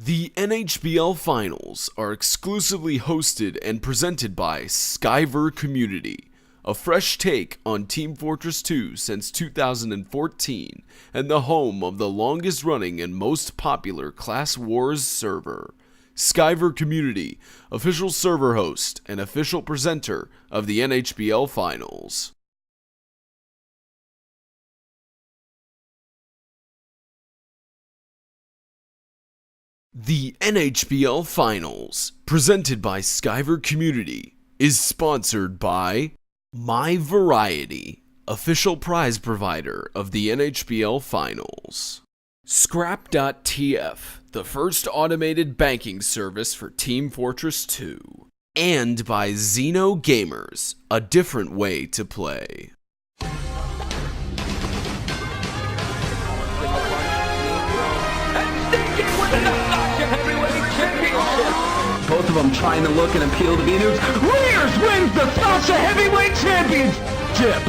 The NHBL Finals are exclusively hosted and presented by Skyver Community, a fresh take on Team Fortress 2 since 2014, and the home of the longest running and most popular Class Wars server. Skyver Community, official server host and official presenter of the NHBL Finals. The NHBL Finals, presented by Skyver Community, is sponsored by My Variety, official prize provider of the NHBL Finals. Scrap.tf, the first automated banking service for Team Fortress 2. And by Xeno Gamers, a different way to play. Both of them trying to look and appeal to be news. Warriors wins the Sasha Heavyweight Championship!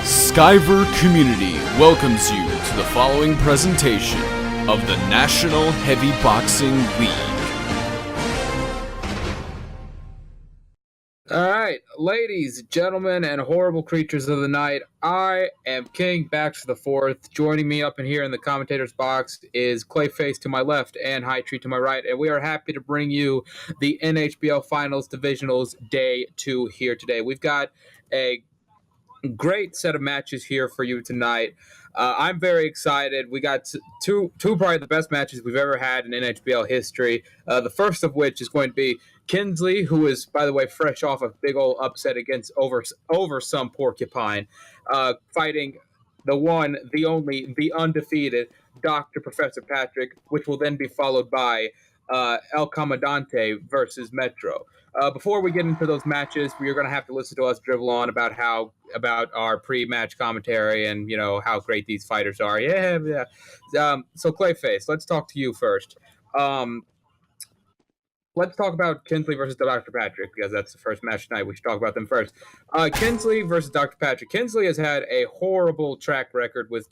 Skyver Community welcomes you to the following presentation of the National Heavy Boxing League. Alright, ladies, gentlemen, and horrible creatures of the night, I am King Baxter the Fourth. Joining me up in here in the commentator's box is Clayface to my left and High Tree to my right, and we are happy to bring you the NHBL Finals Divisionals Day 2 here today. We've got a great set of matches here for you tonight. I'm very excited. We got two probably the best matches we've ever had in NHBL history. The first of which is going to be Kinsley, who is, by the way, fresh off a big old upset against over some porcupine, fighting the one, the only, the undefeated Dr. Professor Patrick, which will then be followed by El Comandante versus Metro. Before we get into those matches, we're going to have to listen to us drivel on about our pre-match commentary and how great these fighters are. Yeah. So Clayface, let's talk to you first. Let's talk about Kinsley versus Dr. Patrick, because that's the first match tonight. We should talk about them first. Kinsley versus Dr. Patrick. Kinsley has had a horrible track record with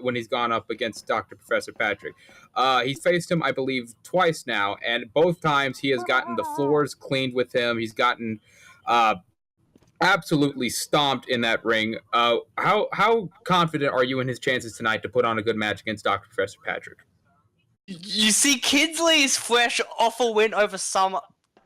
when he's gone up against Dr. Professor Patrick. He's faced him, I believe, twice now, and both times he has gotten the floors cleaned with him. He's gotten absolutely stomped in that ring. How confident are you in his chances tonight to put on a good match against Dr. Professor Patrick? You see, Kinsley is fresh off a win over some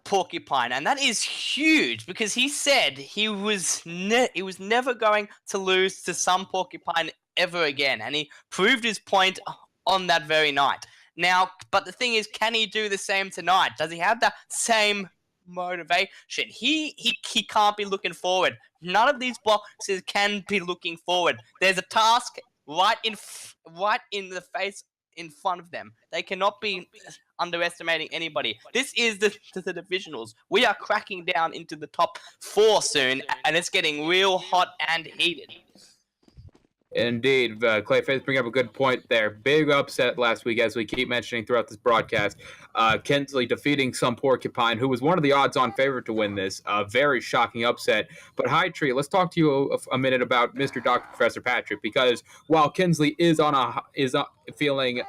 porcupine, and that is huge because he said he was never going to lose to some porcupine ever again, and he proved his point on that very night. Now, but the thing is, can he do the same tonight? Does he have the same motivation? He can't be looking forward. None of these boxers can be looking forward. There's a task right in the face in front of them. They cannot be underestimating anybody. This is the Divisionals. We are cracking down into the top 4 soon, and it's getting real hot and heated. Indeed. Clayface bring up a good point there. Big upset last week, as we keep mentioning throughout this broadcast. Kinsley defeating some porcupine, who was one of the odds-on favorite to win this. Very shocking upset. But High Tree, let's talk to you a minute about Mr. Dr. Professor Patrick, because while Kinsley is feeling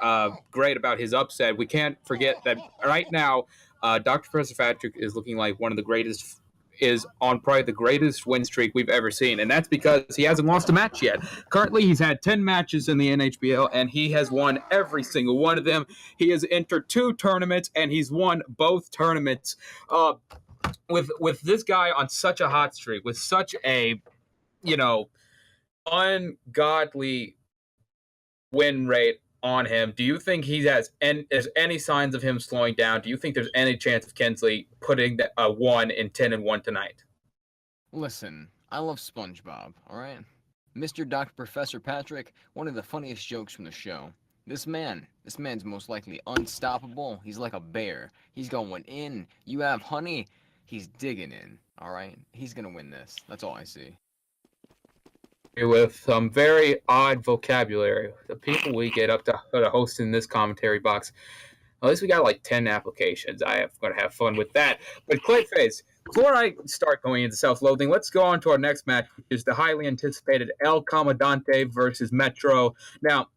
great about his upset, we can't forget that right now, Dr. Professor Patrick is looking like one of the greatest. Is on probably the greatest win streak we've ever seen, and that's because he hasn't lost a match yet. Currently, he's had 10 matches in the NHBL, and he has won every single one of them. He has entered 2 tournaments, and he's won both tournaments. With this guy on such a hot streak, with such a, ungodly win rate on him, do you think he has any signs of him slowing down? Do you think there's any chance of Kinsley putting a 1 in 10-1 tonight? Listen, I love SpongeBob, alright? Mr. Dr. Professor Patrick, one of the funniest jokes from the show. This man's most likely unstoppable. He's like a bear. He's going in. You have honey, he's digging in, alright? He's gonna win this. That's all I see. With some very odd vocabulary. The people we get up to hosting this commentary box, at least we got like 10 applications. I am going to have fun with that. But Clayface, before I start going into self-loathing, let's go on to our next match, which is the highly anticipated El Comandante versus Metro. Now,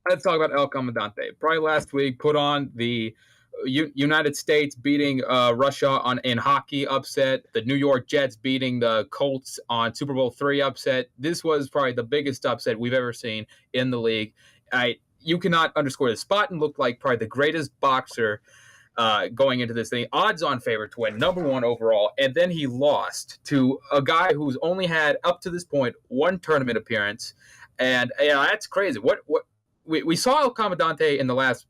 let's talk about El Comandante. Probably last week, put on the United States beating Russia in hockey upset, the New York Jets beating the Colts on Super Bowl III upset. This was probably the biggest upset we've ever seen in the league. You cannot underscore this. Spartan looked like probably the greatest boxer going into this thing. Odds-on favorite to win, #1 overall, and then he lost to a guy who's only had, up to this point, one tournament appearance, and that's crazy. We saw El Comandante in the last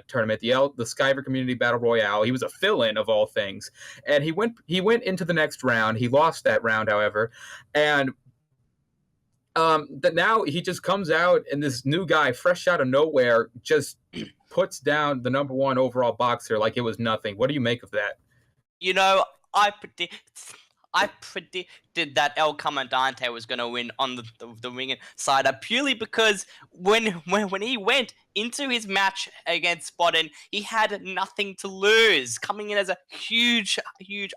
tournament, the Skyver Community Battle Royale. He was a fill-in of all things, and he went into the next round. He lost that round, however, and now he just comes out, and this new guy, fresh out of nowhere, just puts down the #1 overall boxer like it was nothing. What do you make of that? You know, I predicted that El Comandante was going to win on the ring side purely because when he went into his match against Spartan, he had nothing to lose. Coming in as a huge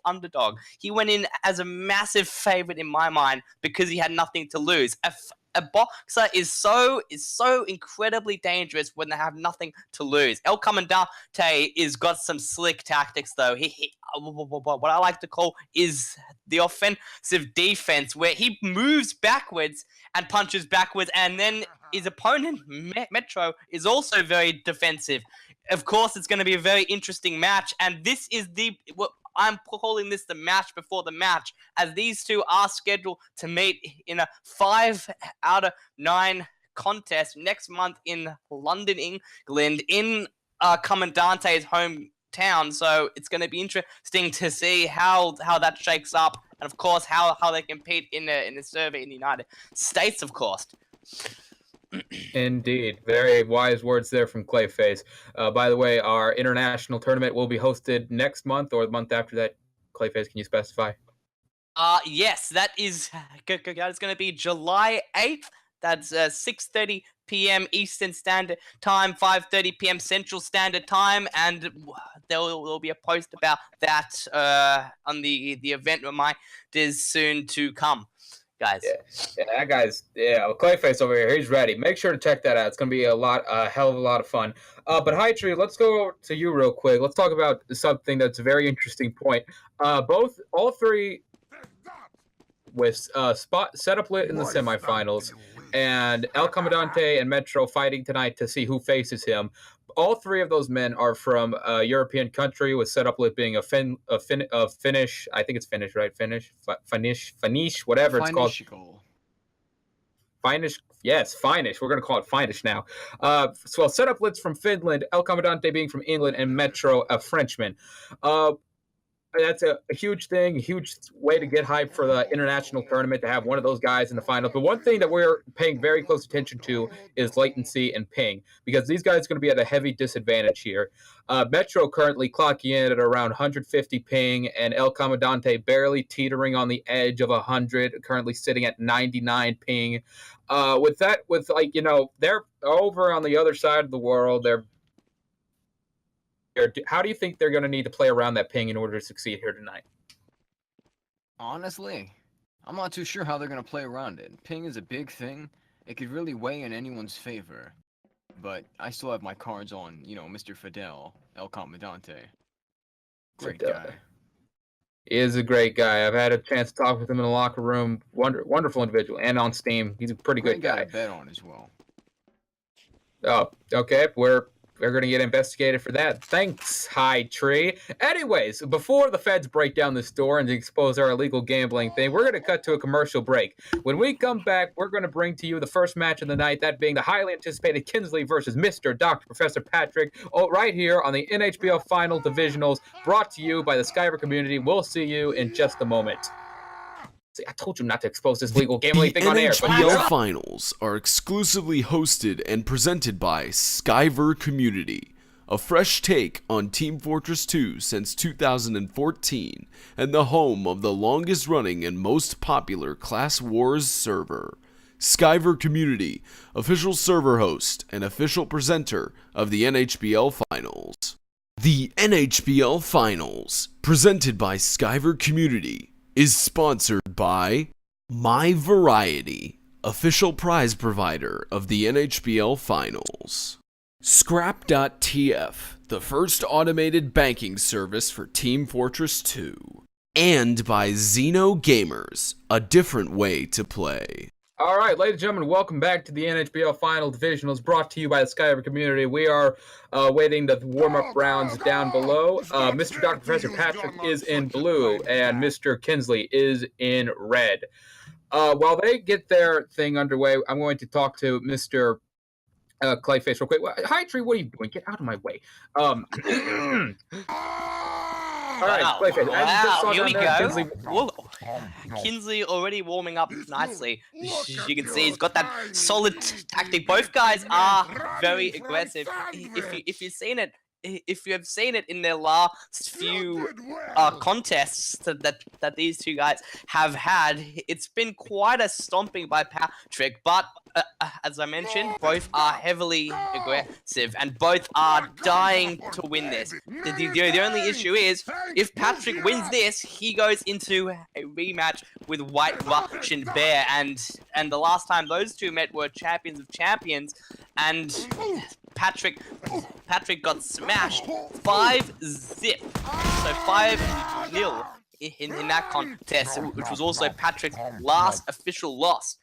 underdog, he went in as a massive favorite in my mind because he had nothing to lose. A boxer is so incredibly dangerous when they have nothing to lose. El Comandante is got some slick tactics though. He what I like to call is the offensive defense, where he moves backwards and punches backwards, and then his opponent Metro is also very defensive. Of course, it's going to be a very interesting match, and this is I'm calling this the match before the match, as these two are scheduled to meet in a 5 out of 9 contest next month in London, England, in Commandante's hometown. So it's going to be interesting to see how that shakes up, and of course how they compete in the survey in the United States, of course. Indeed. Very wise words there from Clayface. By the way, our international tournament will be hosted next month or the month after that. Clayface, can you specify? Yes, that is going to be July 8th. That's 6:30 p.m. Eastern Standard Time, 5:30 p.m. Central Standard Time, and there will be a post about that on the event reminders soon to come. Guys. Yeah, Clayface over here, he's ready. Make sure to check that out. It's going to be a hell of a lot of fun. But High Tree, let's go to you real quick. Let's talk about something that's a very interesting point. All three with setup lit in the semifinals, and El Comandante and Metro fighting tonight to see who faces him. All three of those men are from a European country, with setup lit being a Finnish. I think it's Finnish, right? Finnish, whatever it's called. Finnish, yes, Finnish. We're gonna call it Finnish now. So setup lit's from Finland, El Comandante being from England, and Metro a Frenchman. That's a huge thing, a huge way to get hype for the international tournament, to have one of those guys in the finals. But one thing that we're paying very close attention to is latency and ping, because these guys are going to be at a heavy disadvantage here. Metro currently clocking in at around 150 ping, and El Comandante barely teetering on the edge of 100, currently sitting at 99 ping. They're over on the other side of the world. How do you think they're going to need to play around that ping in order to succeed here tonight? Honestly, I'm not too sure how they're going to play around it. Ping is a big thing. It could really weigh in anyone's favor. But I still have my cards on, Mr. Fidel, El Comandante. Great guy. He is a great guy. I've had a chance to talk with him in the locker room. Wonderful individual. And on Steam, he's a pretty good guy. To bet on as well. Oh, okay. We're going to get investigated for that. Thanks, High Tree. Anyways, before the feds break down this door and expose our illegal gambling thing, we're going to cut to a commercial break. When we come back, we're going to bring to you the first match of the night, that being the highly anticipated Kinsley versus Mr. Dr. Professor Patrick, right here on the NHBL Final Divisionals, brought to you by the Skyver community. We'll see you in just a moment. See, I told you not to expose this legal gambling thing on air. The NHBL Finals are exclusively hosted and presented by Skyver Community, a fresh take on Team Fortress 2 since 2014, and the home of the longest running and most popular Class Wars server. Skyver Community, official server host and official presenter of the NHBL Finals. The NHBL Finals, presented by Skyver Community, is sponsored by My Variety, official prize provider of the NHBL Finals. Scrap.tf, the first automated banking service for Team Fortress 2. And by Xeno Gamers, a different way to play. All right, ladies and gentlemen, welcome back to the NHBL Final Divisionals, brought to you by the Skyver community. We are waiting the warm-up rounds down below. Mr. Dr. Professor Patrick is in blue, and Mr. Kinsley is in red. While they get their thing underway, I'm going to talk to Mr. Clayface real quick. Hi, Tree, what are you doing? Get out of my way. All right, Clayface. Wow, here we go. Kinsley. Whoa. Kinsley already warming up nicely. You can see he's got that solid tactic. Both guys are very aggressive. If you've seen it, if you have seen it in their last few contests that these two guys have had, it's been quite a stomping by Patrick. But as I mentioned, both are heavily aggressive and both are dying to win this. The only issue is, if Patrick wins this, he goes into a rematch with White Russian Bear, and the last time those two met were champions of champions, and Patrick got smashed 5-0, so 5-0 in that contest, which was also Patrick's last official loss.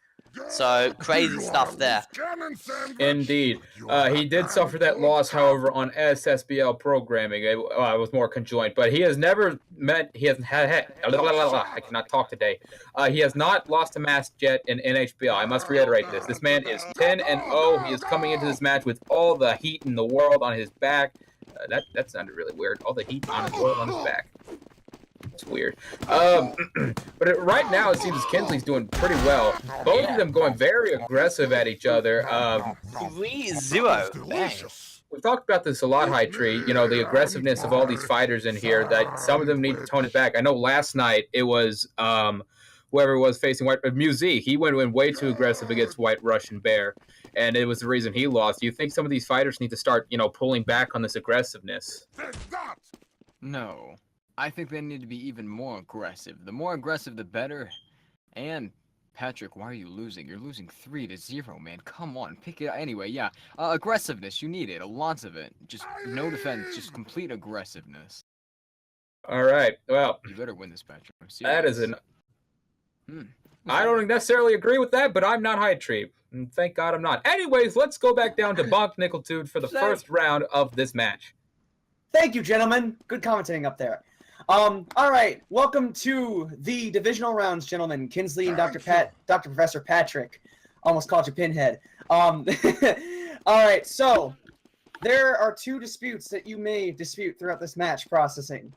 So crazy stuff there. Indeed. He did suffer that loss, however, on SSBL programming. It was more conjoint, but he has never I cannot talk today. He has not lost a match yet in NHBL. I must reiterate this. This man is 10-0. He is coming into this match with all the heat in the world on his back. That sounded really weird. All the heat on his world on his back. It's weird. But right now, it seems Kinsley's doing pretty well. Both of them going very aggressive at each other. 3-0. Bang. We've talked about this a lot, High Tree. You know, the aggressiveness of all these fighters in here, that some of them need to tone it back. I know last night it was whoever was facing White Muzi. He went way too aggressive against White Russian Bear, and it was the reason he lost. Do you think some of these fighters need to start, pulling back on this aggressiveness? No. I think they need to be even more aggressive. The more aggressive, the better. And Patrick, why are you losing? You're losing 3-0, man. Come on, pick it. Anyway, yeah, aggressiveness. You need it. Lots of it. Just no defense. Just complete aggressiveness. All right. Well, You better win this, Patrick. that is an. I don't necessarily agree with that, but I'm not High Tree. And thank God I'm not. Anyways, let's go back down to Bonk Nickeltude for the first round of this match. Thank you, gentlemen. Good commentating up there. All right, welcome to the divisional rounds, gentlemen. Kinsley and Dr. Professor Patrick. Almost called you Pinhead. All right, so there are two disputes that you may dispute throughout this match processing.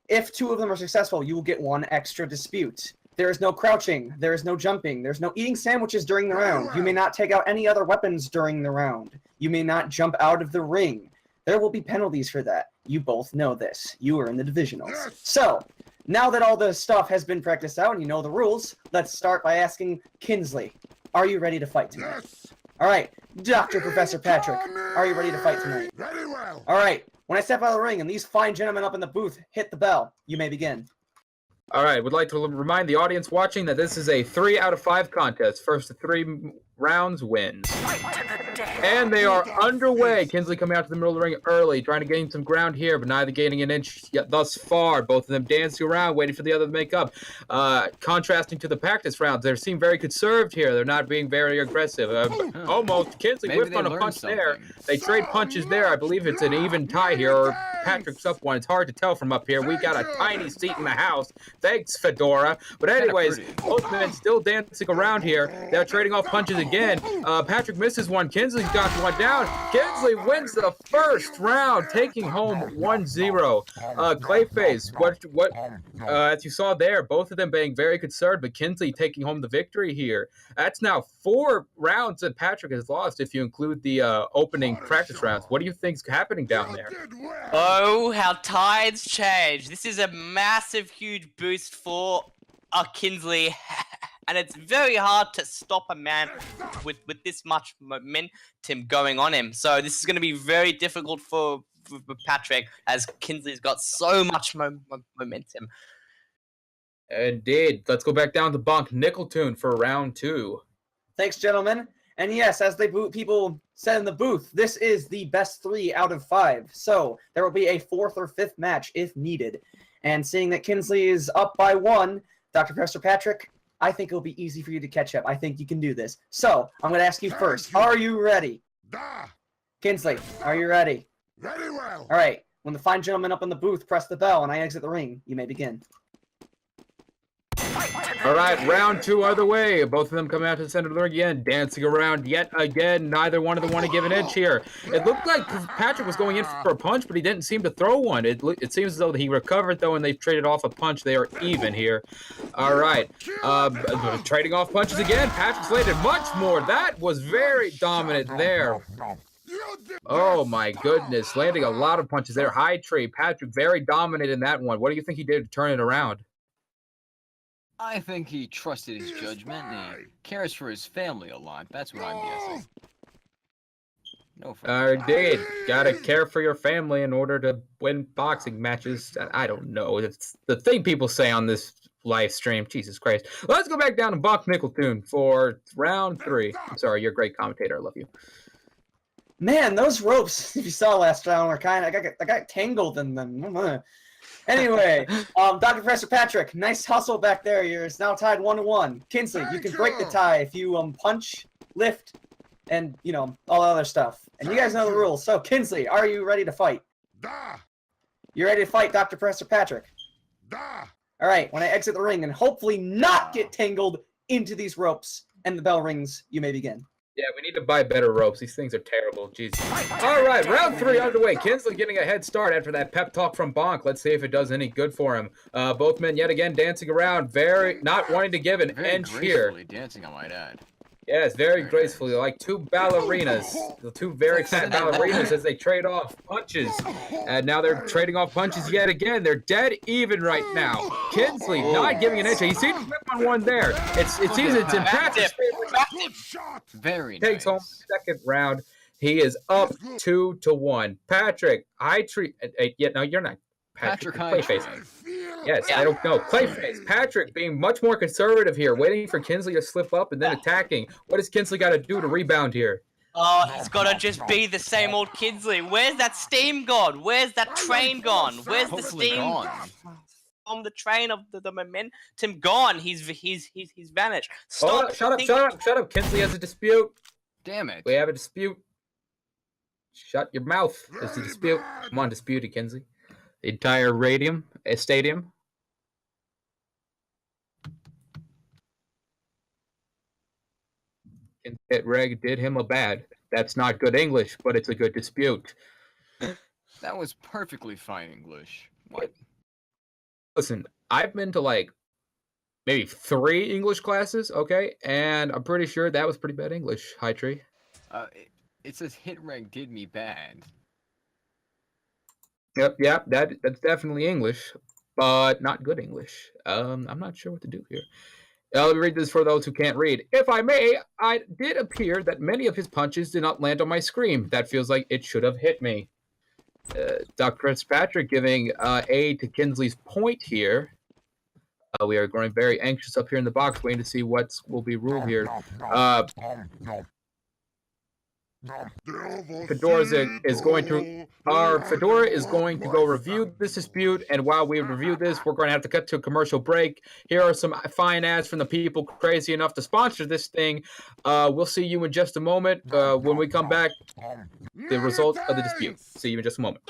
If two of them are successful, you will get one extra dispute. There is no crouching. There is no jumping. There's no eating sandwiches during the round. You may not take out any other weapons during the round. You may not jump out of the ring. There will be penalties for that. You both know this. You are in the divisionals. Yes. So, now that all the stuff has been practiced out and you know the rules, let's start by asking Kinsley, are you ready to fight tonight? Yes. All right, Dr. Professor Patrick, are you ready to fight tonight? Very well. All right, when I step out of the ring and these fine gentlemen up in the booth hit the bell, you may begin. All right, would like to remind the audience watching that this is a 3 out of 5 contest. First to 3 rounds wins. And they are underway. Kinsley coming out to the middle of the ring early, trying to gain some ground here, but neither gaining an inch yet thus far. Both of them dancing around, waiting for the other to make up. Contrasting to the practice rounds, they seem very conserved here. They're not being very aggressive. Almost. Kinsley whiffed on a punch there. They trade punches there. I believe it's an even tie here, or Patrick's up one. It's hard to tell from up here. We got a tiny seat in the house. Thanks, Fedora. But anyways, both men still dancing around here. They're trading off punches again. Patrick misses one. Kinsley's got one down. Kinsley wins the first round, taking home 1-0. Clayface, what? As you saw there, both of them being very concerned, but Kinsley taking home the victory here. That's now 4 rounds that Patrick has lost, if you include the opening practice rounds. What do you think's happening down there? Oh, how tides change. This is a massive, huge boost for Kinsley. And it's very hard to stop a man with this much momentum going on him. So this is going to be very difficult for Patrick, as Kinsley's got so much momentum. Indeed. Let's go back down to Bonk Nickeltune for round 2. Thanks, gentlemen. And yes, as people said in the booth, this is the best 3 out of 5. So there will be a 4th or 5th match if needed. And seeing that Kinsley is up by 1, Dr. Professor Patrick, I think it'll be easy for you to catch up. I think you can do this. So I'm going to ask you first. Are you ready? Kinsley, are you ready? Very well. All right. When the fine gentleman up in the booth press the bell and I exit the ring, you may begin. All right, round 2 other way. Both of them coming out to the center of the ring again, dancing around yet again. Neither one of them want to give an inch here. It looked like Patrick was going in for a punch, but he didn't seem to throw one. It seems as though he recovered, though, and they've traded off a punch. They are even here. All right, trading off punches again. Patrick's landed much more. That was very dominant there. Oh, my goodness. Landing a lot of punches there. High tree. Patrick very dominant in that one. What do you think he did to turn it around? I think he trusted his judgment and he cares for his family a lot. That's what I'm guessing. No further. Indeed. Gotta care for your family in order to win boxing matches. I don't know. It's the thing people say on this live stream. Jesus Christ. Let's go back down to Buck Nickeltoon for round 3. I'm sorry, you're a great commentator. I love you. Man, those ropes, if you saw last round, were I got tangled in them. Anyway, Dr. Professor Patrick, nice hustle back there. You're now tied 1-1. Kinsley, you can break the tie if you punch, lift, and all the other stuff. And you guys know the rules. So Kinsley, are you ready to fight? You ready to fight, Dr. Professor Patrick? All right. When I exit the ring and hopefully not get tangled into these ropes and the bell rings, you may begin. Yeah, we need to buy better ropes. These things are terrible. Jeez. All right, round 3 underway. Kinsley getting a head start after that pep talk from Bonk. Let's see if it does any good for him. Both men yet again dancing around, very not wanting to give an inch here. Very dancing, I might add. Yes, very gracefully, like 2 ballerinas. The 2 very fat ballerinas as they trade off punches. And now they're trading off punches yet again. They're dead even right now. Kinsley not giving an inch. He seems to flip on one there. It seems it's in Patrick's favor. Very Takes home nice. the 2nd round. He is up 2-1. Patrick, I treat. No, you're not. Patrick Clayface. Yes, I don't know. Clayface. Patrick being much more conservative here, waiting for Kinsley to slip up and then attacking. What does Kinsley got to do to rebound here? Oh, he's got to just be the same old Kinsley. Where's that steam gone? Where's that train gone? Where's the Hopefully steam gone. from the train of the momentum gone? He's vanished. Hold Stop. up, shut up. Kinsley has a dispute. Damn it. We have a dispute. Shut your mouth. There's a dispute. Come on, dispute it, Kinsley. The entire stadium. Reg did him a bad. That's not good English, but it's a good dispute. That was perfectly fine English. What? Listen, I've been to maybe 3 English classes, okay? And I'm pretty sure that was pretty bad English, High Tree. It says hit reg did me bad. Yep, that's definitely English, but not good English. I'm not sure what to do here. Let me read this for those who can't read. If I may, I did appear that many of his punches did not land on my screen. That feels like it should have hit me. Dr. Fitzpatrick giving aid to Kinsley's point here. We are growing very anxious up here in the box, waiting to see what will be ruled here. Fedora is going to go review this dispute, and while we review this, we're going to have to cut to a commercial break. Here are some fine ads from the people crazy enough to sponsor this thing. We'll see you in just a moment. When we come back, the results of the dispute. See you in just a moment.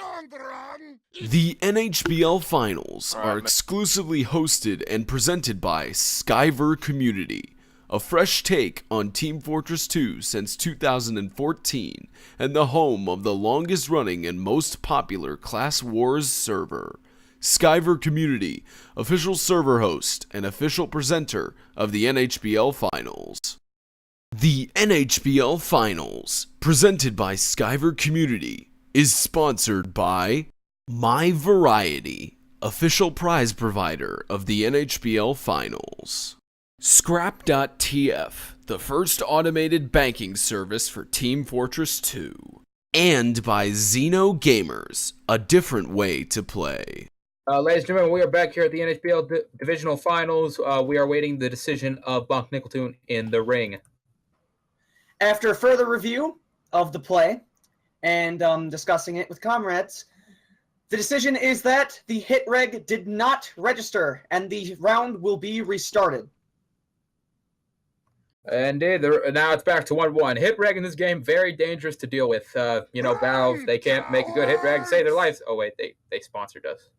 The NHBL Finals are exclusively hosted and presented by Skyver Community, a fresh take on Team Fortress 2 since 2014, and the home of the longest running and most popular Class Wars server. Skyver Community, official server host and official presenter of the NHBL Finals. The NHBL Finals, presented by Skyver Community, is sponsored by My Variety, official prize provider of the NHBL Finals. Scrap.tf, the first automated banking service for Team Fortress 2. And by Xeno Gamers, a different way to play. Ladies and gentlemen, we are back here at the NHBL Divisional Finals. We are waiting the decision of Bonk Nickeltoon in the ring. After further review of the play and discussing it with comrades, the decision is that the hit reg did not register, and the round will be restarted. Indeed, now it's back to 1-1. Hit reg in this game, very dangerous to deal with. Valve, they can't make a good hit reg, save their lives. Oh, wait, they sponsored us.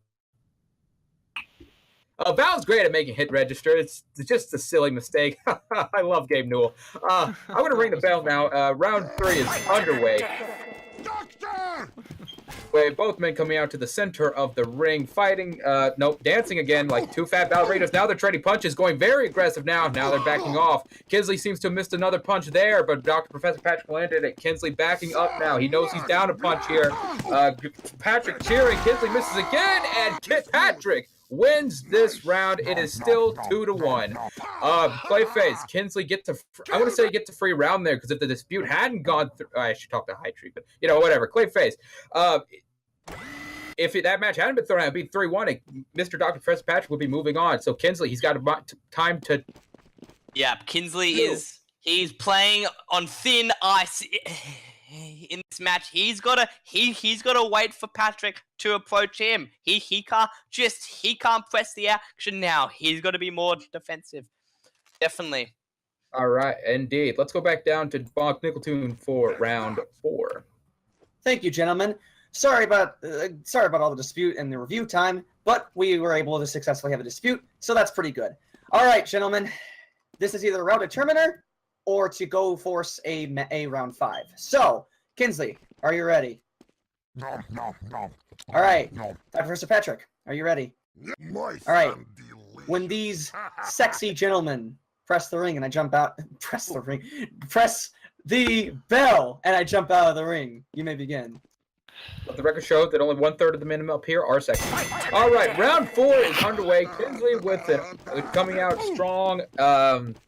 Valve's great at making hit register. It's just a silly mistake. I love Gabe Newell. I'm going to ring the bell now. Round 3 is underway. With both men coming out to the center of the ring, fighting, dancing again like two fat ballerinas. Now they're trading punches, going very aggressive now. Now they're backing off. Kinsley seems to have missed another punch there, but Dr. Professor Patrick landed it. Kinsley backing up now. He knows he's down a punch here. Patrick cheering. Kinsley misses again, and Patrick wins this round. It is still 2-1. Clayface, Kinsley get to free round there, because if the dispute hadn't gone through, I should talk to High Tree, but whatever. Clayface, if that match hadn't been thrown out, it'd be 3-1. Mr. Dr. Professor Patrick would be moving on. So Kinsley, he's got time to. Yeah, Kinsley he's playing on thin ice in this match. He's gotta wait for Patrick to approach him. He can't press the action now. He's got to be more defensive. Definitely. All right, indeed. Let's go back down to Bonk Nickeltoon for round 4. Thank you, gentlemen. Sorry about all the dispute and the review time, but we were able to successfully have a dispute, so that's pretty good. All right, gentlemen, this is either a round determiner or to go force a round 5. So, Kinsley, are you ready? No. All right, Professor Patrick, are you ready? All right. When these sexy gentlemen press the ring and I jump out, press the bell and I jump out of the ring, you may begin. But the record shows that only 1/3 of the men up here are sexy. All right, round 4 is underway. Kinsley with it coming out strong,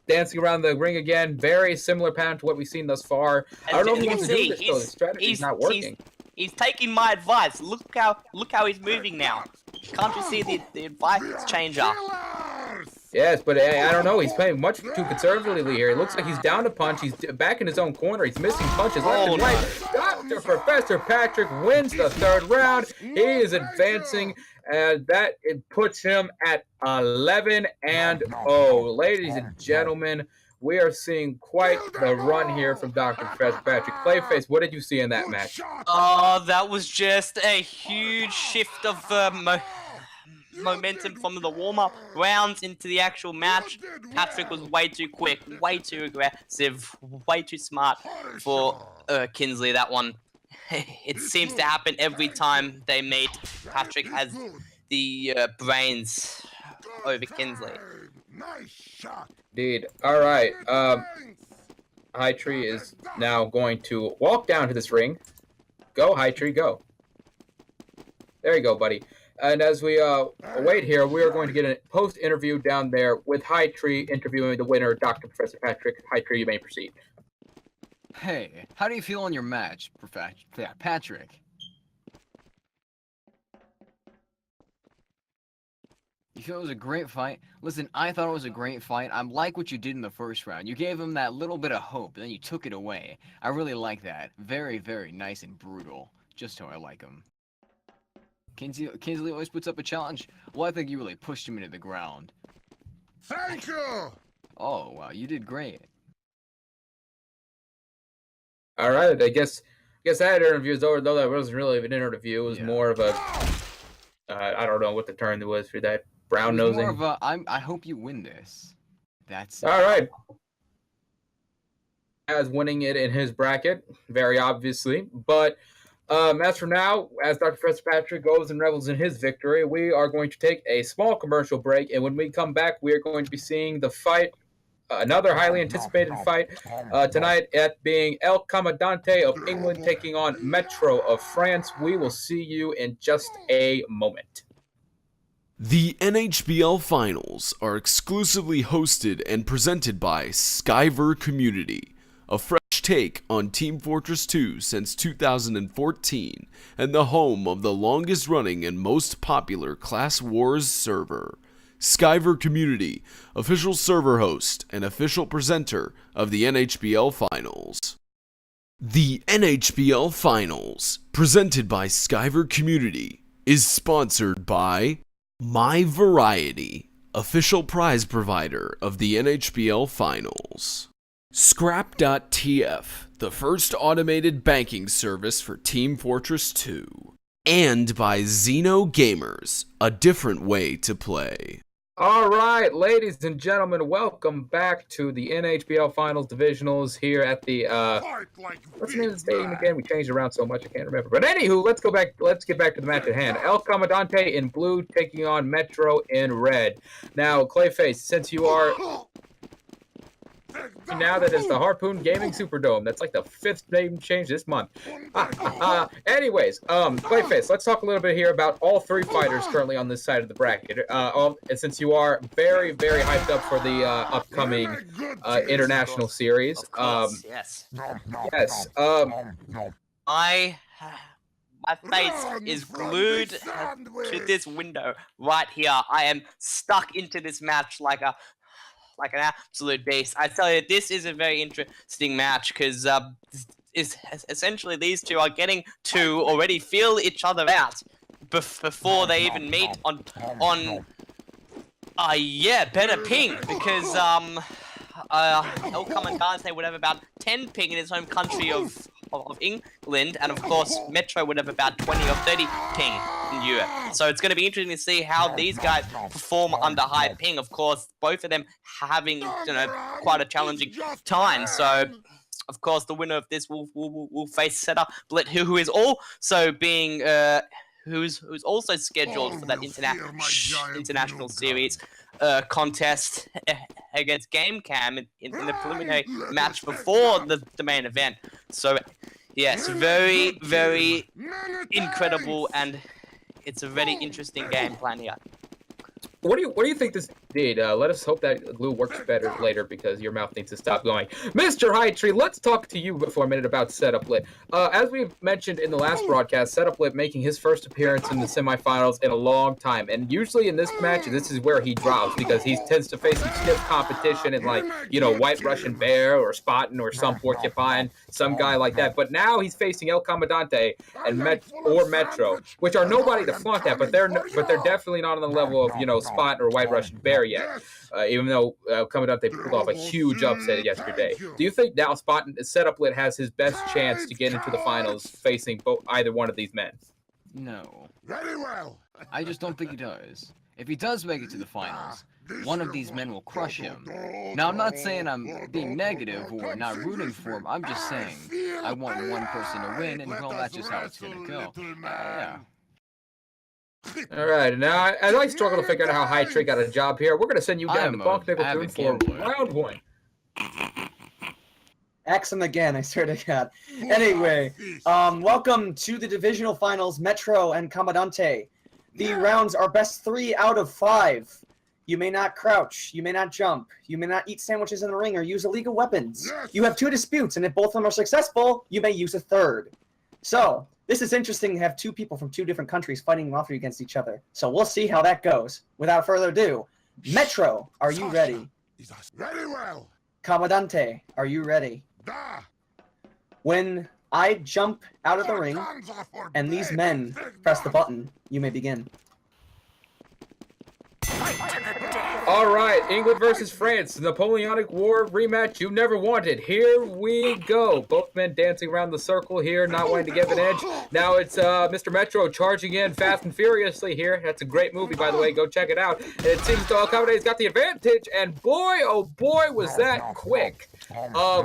dancing around the ring again. Very similar pattern to what we've seen thus far. I don't know if he wants to do this, though. The strategy's not working. He's taking my advice. Look how he's moving now. Can't you see the advice changer? Yes, but I don't know. He's playing much too conservatively here. It looks like he's down a punch. He's back in his own corner. He's missing punches left and right. Dr. Professor Patrick wins the 3rd round. He is advancing, and it puts him at 11-0. Ladies and gentlemen, we are seeing quite the run here from Dr. Professor Patrick. Clayface, what did you see in that match? Oh, that was just a huge shift of momentum from the warm-up rounds into the actual match. Patrick was way too quick, way too aggressive, way too smart for Kinsley. That one, it seems to happen every time they meet. Patrick has the brains over Kinsley. Indeed. All right. High Tree is now going to walk down to this ring. Go, High Tree, go. There you go, buddy. And as we wait here, we are going to get a post-interview down there with High Tree interviewing the winner, Dr. Professor Patrick. High Tree, you may proceed. Hey, how do you feel on your match, Patrick? You feel it was a great fight? Listen, I thought it was a great fight. I like what you did in the first round. You gave him that little bit of hope, and then you took it away. I really like that. Very, very nice and brutal. Just how I like him. Kinsley always puts up a challenge. Well, I think you really pushed him into the ground. Thank you! Oh, wow, you did great. All right, I guess that interview is over, though that wasn't really an interview. It was more of a, I don't know what the term was for that, brown-nosing. More of a, I hope you win this. That's all right. As winning it in his bracket, very obviously, but as for now, as Dr. Professor Patrick goes and revels in his victory, we are going to take a small commercial break, and when we come back, we are going to be seeing the fight, another highly anticipated fight tonight, at being El Comandante of England taking on Metro of France. We will see you in just a moment. The NHBL Finals are exclusively hosted and presented by Skyver Community, a fresh take on Team Fortress 2 since 2014, and the home of the longest running and most popular Class Wars server. Skyver Community, official server host and official presenter of the NHBL Finals. The NHBL Finals, presented by Skyver Community, is sponsored by My Variety, official prize provider of the NHBL Finals. Scrap.tf, the first automated banking service for Team Fortress 2. And by Xeno Gamers, a different way to play. All right, ladies and gentlemen, welcome back to the NHBL Finals Divisionals here at the what's the name of the stadium again? We changed around so much I can't remember. But anywho, let's get back to the match at hand. El Comandante in blue taking on Metro in red. Now, Clayface, since you are now that it's the Harpoon Gaming Superdome. That's like the 5th name change this month. Anyways, Clayface, let's talk a little bit here about all 3 fighters currently on this side of the bracket. And since you are very, very hyped up for the upcoming international series. Of course, yes. Yes. My face is glued to this window right here. I am stuck into this match like an absolute beast. I tell you, this is a very interesting match because essentially these two are getting to already feel each other out before they even meet on better ping because El Comandante would have about 10 ping in his home country of England, and of course Metro would have about 20 or 30 ping in Europe. So it's going to be interesting to see how these guys perform under high ping. Of course, both of them having quite a challenging time. So of course the winner of this will face Setup Blit, who is also being who's also scheduled for that international series contest against Game Cam in the preliminary match before the main event. So yes, very, very incredible, and it's a very interesting game plan here. What do you think this did? Let us hope that glue works better later because your mouth needs to stop going. Mr. High Tree, let's talk to you for a minute about Setup Lit. As we mentioned in the last broadcast, Setup Lit making his first appearance in the semifinals in a long time. And usually in this match, this is where he drops because he tends to face some stiff competition in White Russian Bear or Spaten or some Porcupine, some guy like that. But now he's facing El Comandante and Metro, which are nobody to flaunt that, but they're definitely not on the level of Spot or White Russian Bear yet, even though Comandante pulled off a huge upset yesterday. Do you think now Setup Lit has his best chance to get into the finals facing either one of these men? No. Very well. I just don't think he does. If he does make it to the finals, one of these men will crush him. Now, I'm not saying I'm being negative or not rooting for him. I'm just saying I want one person to win, and well, that's just how it's gonna go. Yeah. All right, now as I struggle to figure out how High Tree got a job here, we're going to send you down to Bonk Nickel Tune for round 1. Axe him again, I swear to God. Anyway, welcome to the divisional finals, Metro and Comandante. The rounds are best 3 out of 5. You may not crouch, you may not jump, you may not eat sandwiches in the ring or use illegal weapons. You have 2 disputes, and if both of them are successful, you may use a 3rd. So, this is interesting to have 2 people from 2 different countries fighting off against each other. So we'll see how that goes. Without further ado, Metro, are you ready? Very well. Comandante, are you ready? Da. When I jump out of the ring and these men press the button, you may begin. All right, England versus France, the Napoleonic War rematch you never wanted. Here we go. Both men dancing around the circle here, not wanting to give an edge. Now it's Mr. Metro charging in fast and furiously here. That's a great movie, by the way. Go check it out. And it seems El Comandante's got the advantage, and boy, oh boy, was that quick.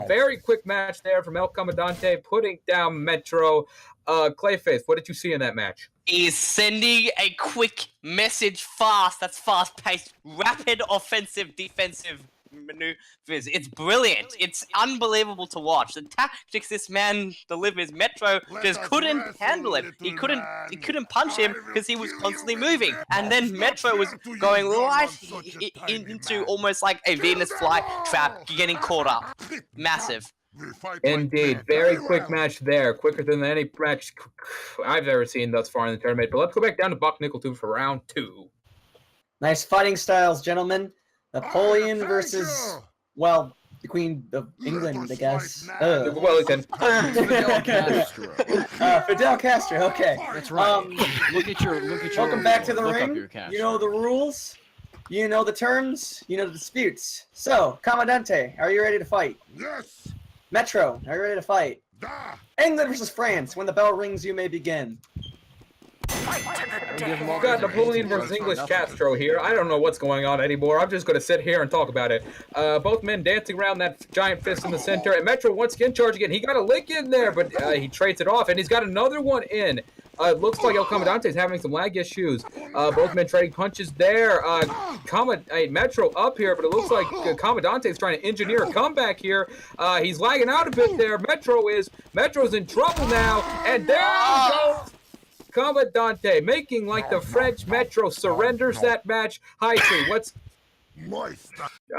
Very quick match there from El Comandante, putting down Metro. Clayface, what did you see in that match? He's sending a quick message fast. That's fast-paced, rapid offensive, defensive maneuvers. It's brilliant. It's unbelievable to watch. The tactics this man delivers, Metro just couldn't handle it. He couldn't punch him because he was constantly moving. And then Metro was going right into almost like a Venus flytrap, getting caught up. Massive. Indeed, very quick match there, quicker than any match I've ever seen thus far in the tournament. But let's go back down to Buck Nickel 2 for round 2. Nice fighting styles, gentlemen. Napoleon Thank versus, you. well, the Queen of England, I guess. The Wellington. Fidel Castro. Fidel Castro. Okay. That's right. Look at your. Welcome back to the look up ring. your Castro. You know the rules. You know the terms. You know the disputes. So, Commandante, are you ready to fight? Yes. Metro, are you ready to fight? Da. England versus France. When the bell rings, you may begin. We've got Napoleon versus English Castro here. I don't know what's going on anymore. I'm just going to sit here and talk about it. Both men dancing around that giant fist in the center. And Metro once again charging again. He got a lick in there, but he trades it off. And he's got another one in. It looks like El Comandante's having some lag issues. Both men trading punches there. Metro up here, but it looks like Comandante's trying to engineer a comeback here. He's lagging out a bit there. Metro's in trouble now. And there he goes. Commandante making like the French. Metro surrenders that match. Hi, Tree. What's? Moist.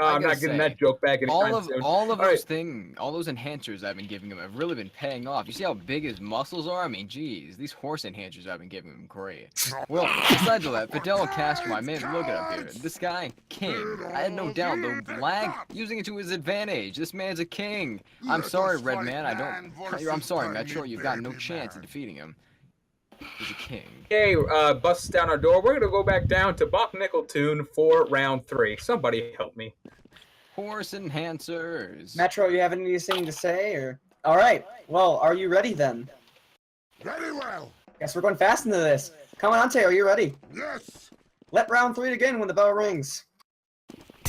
I'm not getting that joke back anytime soon. all of All those right. all those enhancers I've been giving him have really been paying off. You see how big his muscles are? I mean, geez, these horse enhancers I've been giving him great. Well, besides all that, Fidel Castro, my man, look at him here. This guy, king. I had no doubt. The lag, using it to his advantage. This man's a king. I'm sorry, Red Man. I'm sorry, Metro. You've got no chance of defeating him. He's a king. Okay, busts down our door. We're gonna go back down to Bach Nickel Tune for round 3. Somebody help me. Horse enhancers. Metro, you have anything to say? Or all right. Well, are you ready then? Very well. Guess we're going fast into this. Commandante, are you ready? Yes. Let round 3 begin when the bell rings.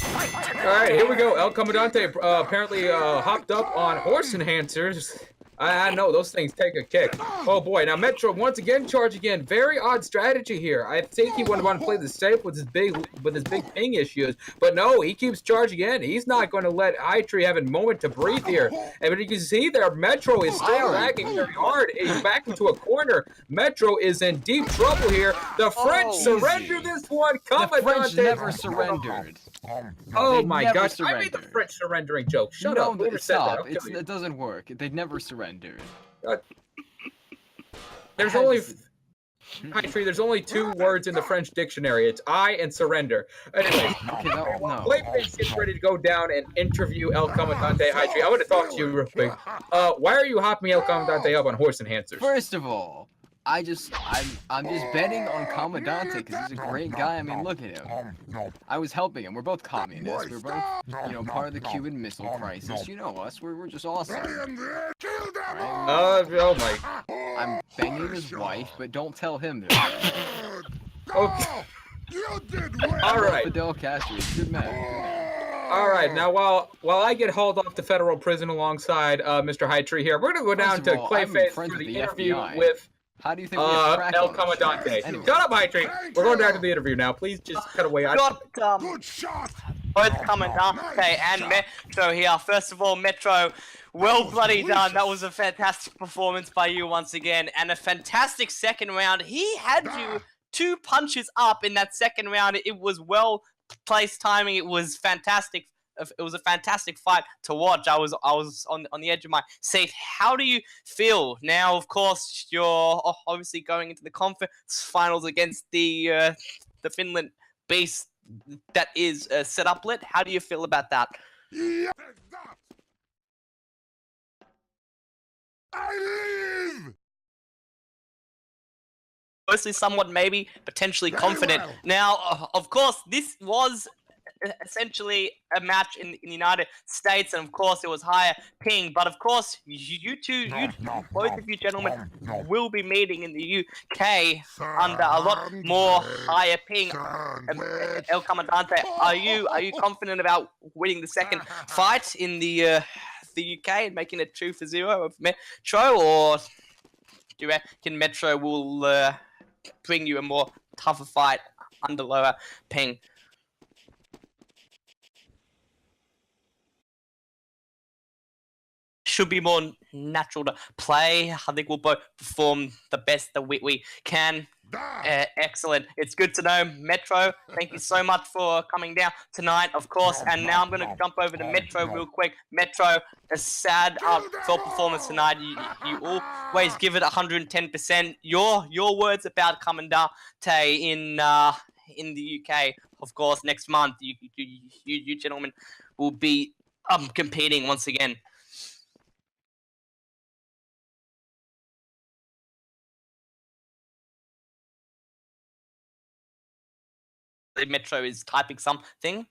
All right, here we go. El Commandante apparently hopped up on horse enhancers. I know those things take a kick. Oh boy! Now Metro once again charge again. Very odd strategy here. I think he would want to play the safe with his big ping issues, but no, he keeps charging in. He's not going to let iTree have a moment to breathe here. And but you can see there, Metro is still lagging very hard. He's back into a corner. Metro is in deep trouble here. The French surrender this one. The French Commandante never surrendered. Oh They my never gosh! I made the surrendered. French surrendering joke. Shut no, up! Whoever said that, stop. I'll kill you. It doesn't work. They never surrendered. There's only there's only 2 words in the French dictionary. It's I and surrender. Anyway, Okay, no. Clayface gets ready to go down and interview El Commandante. Hi, Tree. I want to talk to you real quick. Why are you hopping El Commandante up on horse enhancers? First of all, I'm just betting on Commandante because he's a great guy. I mean, look at him. I was helping him. We're both communists. We're both, part of the Cuban Missile Crisis. You know us. We're just I awesome. am there. Kill them all. Oh my. I'm banging his wife, but don't tell him that. Okay. You did well. All right. Fidel Castro, he's a good man. All right. Now, while I get hauled off to federal prison alongside Mr. High Tree here, we're gonna go down First to of all, I'm Clayface friends for with the the interview FBI. with How do you think we have crack El on this show? Commandante. Anyway. Shut up, High Tree. We're going down to the interview now. Please just cut away. Got Good shot. both Commandante and Metro here. First of all, Metro, well bloody done. That was a fantastic performance by you once again, and a fantastic second round. He had you 2 punches up in that second round. It was well placed timing. It was fantastic. It was a fantastic fight to watch. I was on the edge of my seat. How do you feel now? Of course, you're obviously going into the conference finals against the Finland beast that is set up lit. How do you feel about that? Yes. That. I live. Mostly somewhat maybe potentially confident. well. Now, of course, this was essentially a match in the United States, and of course it was higher ping, but of course both of you gentlemen will be meeting in the UK under a lot more higher ping. El Commandante, are you confident about winning the second fight in the UK and making it 2-0 of Metro, or do you reckon Metro will bring you a more tougher fight under lower ping? Should be more natural to play. I think we'll both perform the best that we can. Excellent. It's good to know, Metro. Thank you so much for coming down tonight, of course. And now I'm going to jump over to Metro real quick. Metro, a sad for performance tonight. You always give it 110%. Your words about Commandante in the UK of course, next month, you gentlemen will be competing once again. The Metro is typing something.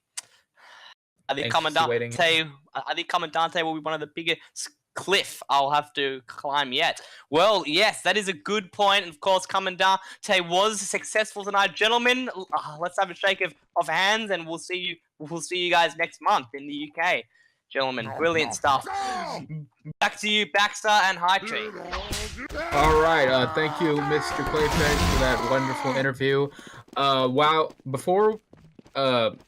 I think Commandante will be one of the biggest cliff I'll have to climb yet. Well, yes, that is a good point. Of course, Commandante was successful tonight, gentlemen. Let's have a shake of hands, and we'll see you guys next month in the UK, gentlemen. Brilliant stuff. Back to you, Baxter and High Tree. All right, thank you, Mr. Clayface, for that wonderful interview.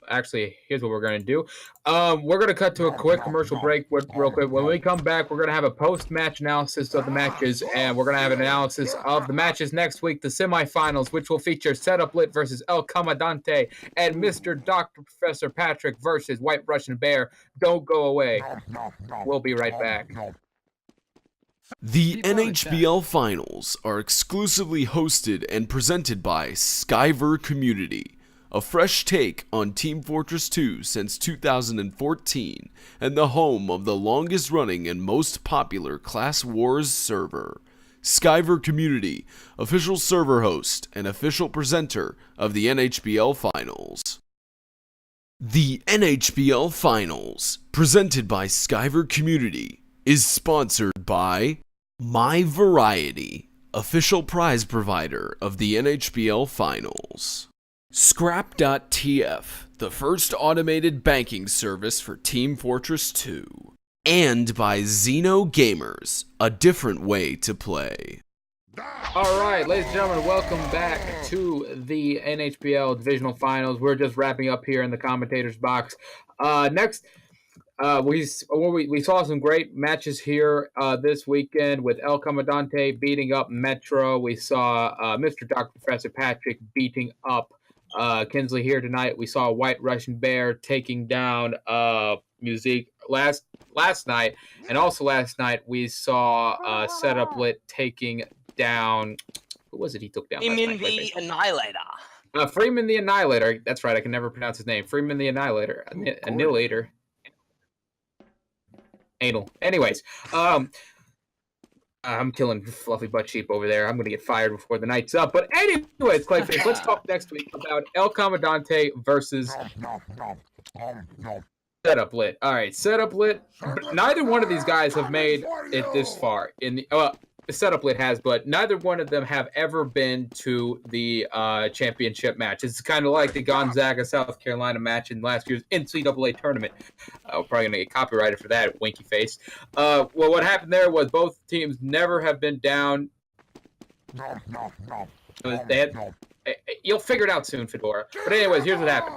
Actually, here's what we're going to do. We're going to cut to a quick commercial break real quick. When we come back, we're going to have a post-match analysis of the matches, and we're going to have an analysis of the matches next week, the semifinals, which will feature Setup Lit versus El Comandante and Mr. Dr. Professor Patrick versus White Russian Bear. Don't go away. We'll be right back. The NHBL Finals are exclusively hosted and presented by Skyver Community, a fresh take on Team Fortress 2 since 2014, and the home of the longest running and most popular Class Wars server. Skyver Community, official server host and official presenter of the NHBL Finals. The NHBL Finals, presented by Skyver Community, is sponsored by My Variety, official prize provider of the NHBL Finals. Scrap.tf, the first automated banking service for Team Fortress 2. And by Xeno Gamers, a different way to play. All right, ladies and gentlemen, welcome back to the NHBL Divisional Finals. We're just wrapping up here in the commentator's box. Next, we saw some great matches here this weekend with El Comandante beating up Metro. We saw Mr. Dr. Professor Patrick beating up Kinsley here tonight. We saw White Russian Bear taking down Musique last night, and also last night we saw Setup Lit taking down. Who was it he took down? Freeman the Annihilator. Freeman the Annihilator. That's right. I can never pronounce his name. Freeman the Annihilator. Annihilator. Anal. Anyways, I'm killing Fluffy Butt Sheep over there. I'm going to get fired before the night's up. But anyways, Clayface, let's talk next week about El Comandante versus Setup Lit. All right, Setup Lit. Neither one of these guys have made it this far. Setup Lit has, but neither one of them have ever been to the championship match. It's kind of like the Gonzaga South Carolina match in last year's NCAA tournament. We're probably gonna get copyrighted for that, winky face. Well, what happened there was both teams never have been down. You'll figure it out soon, Fedora. But anyways, here's what happened.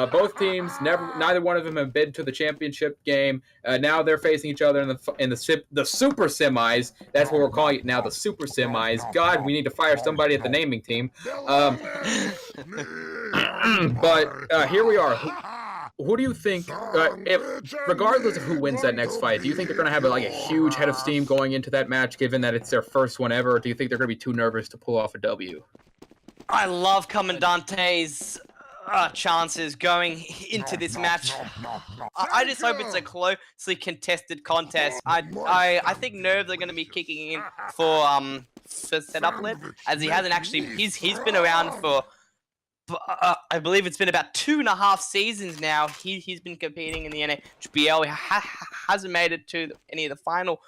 Both teams neither one of them have been to the championship game. Now they're facing each other in the super semis. That's what we're calling it now, the super semis. God, we need to fire somebody at the naming team. But here we are. Who do you think, regardless of who wins that next fight, do you think they're going to have a huge head of steam going into that match, given that it's their first one ever? Or do you think they're going to be too nervous to pull off a W? I love Commandante's chances going into this match. I just hope it's a closely contested contest. I think nerves are going to be kicking in for Setup Lit, as he hasn't actually. He's been around for. I believe it's been about 2.5 seasons now. He's been competing in the NHBL. He hasn't made it to any of the finals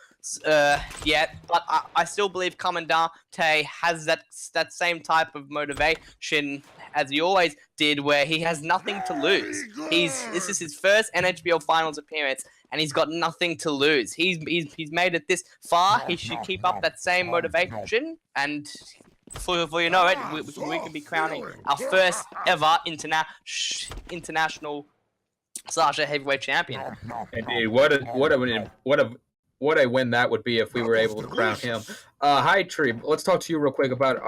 yet, but I still believe Commandante has that same type of motivation as he always did, where he has nothing to lose. This is his first NHBL Finals appearance, and he's got nothing to lose. He's made it this far. He should keep up that same motivation, and before you know it, we can be crowning our first ever international Sasha heavyweight champion. Indeed, what a win that would be if we were able to crown him. Hi Tree, let's talk to you real quick about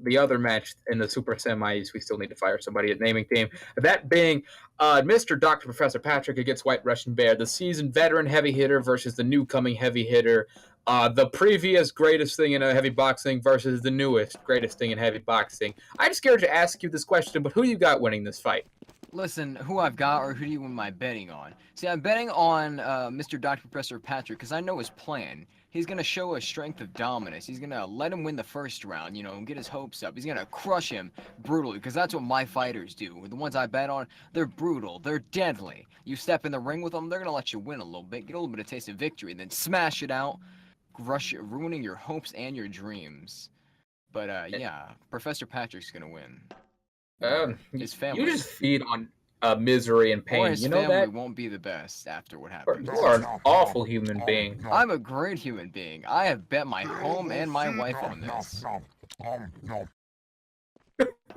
the other match in the super semis. We still need to fire somebody at naming team. That being Mr. Dr. Professor Patrick against White Russian Bear, the seasoned veteran heavy hitter versus the new coming heavy hitter. The previous greatest thing in heavy boxing versus the newest greatest thing in heavy boxing. I'm scared to ask you this question, but who you got winning this fight? Listen, who I've got or who am I betting on? See, I'm betting on Mr. Dr. Professor Patrick because I know his plan. He's going to show a strength of dominance. He's going to let him win the first round, you know, and get his hopes up. He's going to crush him brutally because that's what my fighters do. The ones I bet on, they're brutal. They're deadly. You step in the ring with them, they're going to let you win a little bit, get a little bit of taste of victory, then smash it out, ruining your hopes and your dreams. But, yeah, Professor Patrick's going to win. His family. You just feed on misery and Or pain. his You know family that? won't be the best after what happens. You are an awful human being. I'm a great human being. I have bet my home and my wife on this.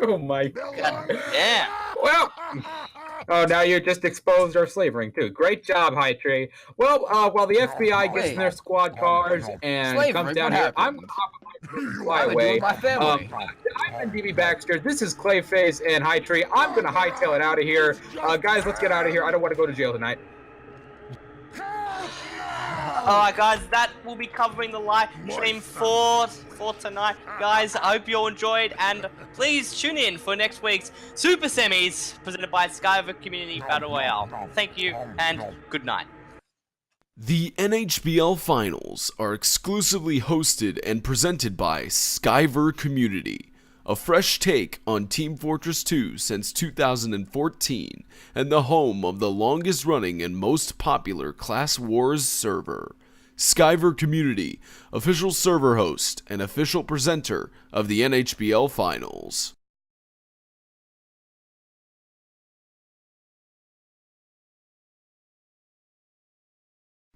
Oh my god. Yeah. Well, oh, now you just exposed our slave ring too. Great job, High Tree. Well, while the FBI gets in their squad cars and Slave comes ring? down What here, I'm happened? gonna fly I've been away. doing my family. I'm DB Baxter. This is Clayface and High Tree. I'm gonna hightail it out of here. Guys, let's get out of here. I don't want to go to jail tonight. Alright guys, that will be covering the live stream for tonight. Guys, I hope you all enjoyed, and please tune in for next week's Super Semis presented by Skyver Community Battle Royale. Thank you, and good night. The NHBL Finals are exclusively hosted and presented by Skyver Community, a fresh take on Team Fortress 2 since 2014, and the home of the longest running and most popular Class Wars server. Skyver Community, official server host and official presenter of the NHBL Finals.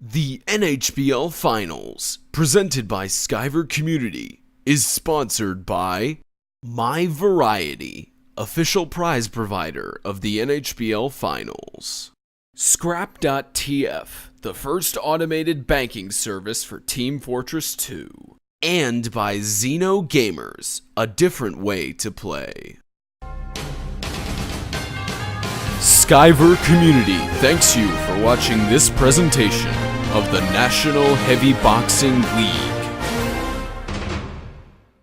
The NHBL Finals, presented by Skyver Community, is sponsored by My Variety, official prize provider of the NHBL Finals. Scrap.tf, the first automated banking service for Team Fortress 2. And by Xeno Gamers, a different way to play. Skyver Community thanks you for watching this presentation of the National Heavy Boxing League.